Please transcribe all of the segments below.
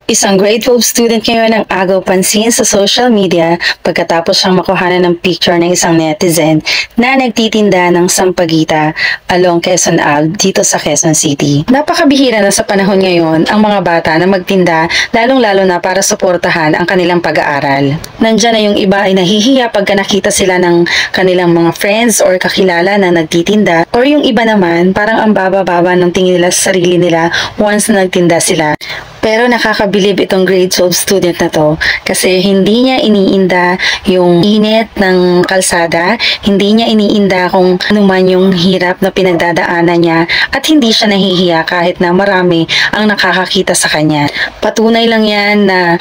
Isang grade 12 student ngayon ang agaw pansin sa social media pagkatapos siyang makuhanan ng picture ng isang netizen na nagtitinda ng sampagita along Quezon Ave dito sa Quezon City. Napakabihira na sa panahon ngayon ang mga bata na magtinda lalong-lalo na para suportahan ang kanilang pag-aaral. Nandiyan na yung iba ay nahihiya pagka nakita sila ng kanilang mga friends or kakilala na nagtitinda, or yung iba naman parang ang baba-baba ng tingin nila sa sarili nila once na nagtinda sila. Pero nakakabilib itong grade 12 student na to kasi hindi niya iniinda yung init ng kalsada, hindi niya iniinda kung ano man yung hirap na pinagdadaanan niya, at hindi siya nahihiya kahit na marami ang nakakakita sa kanya. Patunay lang yan na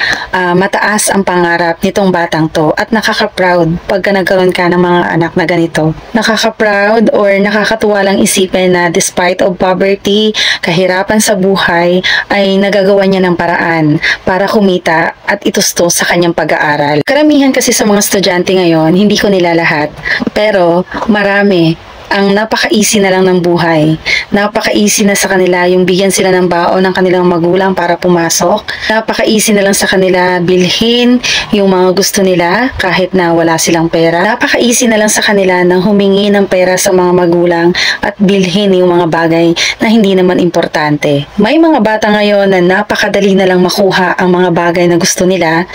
mataas ang pangarap nitong batang to at nakaka-proud pagka nagkaroon ka ng mga anak na ganito. Nakaka-proud or nakakatuwa lang isipin na despite of poverty, kahirapan sa buhay, ay nagagawa niya ng paraan para kumita at itusto sa kanyang pag-aaral. Karamihan kasi sa mga estudyante ngayon, hindi ko nila lahat, pero marami ang napaka-easy na lang ng buhay. Napaka-easy na sa kanila yung bigyan sila ng baon ng kanilang magulang para pumasok. Napaka-easy na lang sa kanila bilhin yung mga gusto nila kahit na wala silang pera. Napaka-easy na lang sa kanila nang humingi ng pera sa mga magulang at bilhin yung mga bagay na hindi naman importante. May mga bata ngayon na napakadali na lang makuha ang mga bagay na gusto nila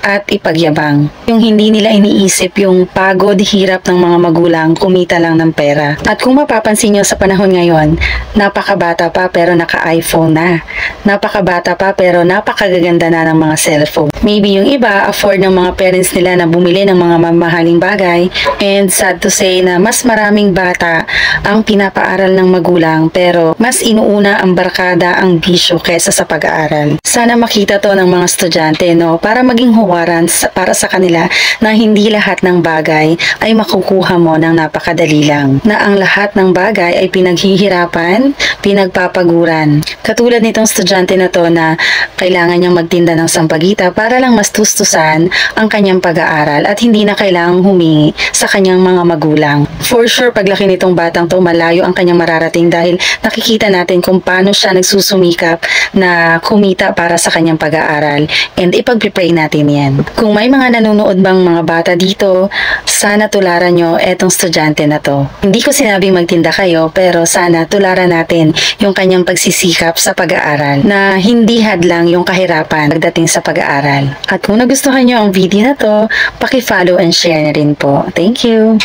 at ipagyabang. Yung hindi nila iniisip yung pagod, hirap ng mga magulang, kumita lang ng pera. At kung mapapansin nyo sa panahon ngayon, napakabata pa pero naka-iPhone na. Napakabata pa pero napakagaganda na ng mga cellphone. Maybe yung iba, afford ng mga parents nila na bumili ng mga mamahaling bagay. And sad to say na mas maraming bata ang pinapaaral ng magulang pero mas inuuna ang barkada, ang bisyo kesa sa pag-aaral. Sana makita to ng mga estudyante, no? Para maging para sa kanila na hindi lahat ng bagay ay makukuha mo ng napakadali lang. Na ang lahat ng bagay ay pinaghihirapan, pinagpapaguran. Katulad nitong estudyante na to na kailangan niyang magtinda ng sampagita para lang mas tustusan ang kanyang pag-aaral at hindi na kailangang humingi sa kanyang mga magulang. For sure, paglaki nitong batang to, malayo ang kanyang mararating dahil nakikita natin kung paano siya nagsusumikap na kumita para sa kanyang pag-aaral. And ipag-pray natin yan. Kung may mga nanonood bang mga bata dito, sana tularan nyo etong estudyante na to. Hindi ko sinabing magtinda kayo, pero sana tularan natin yung kanyang pagsisikap sa pag-aaral na hindi hadlang yung kahirapan pagdating sa pag-aaral. At kung nagustuhan nyo ang video na to, paki-follow and share na rin po. Thank you!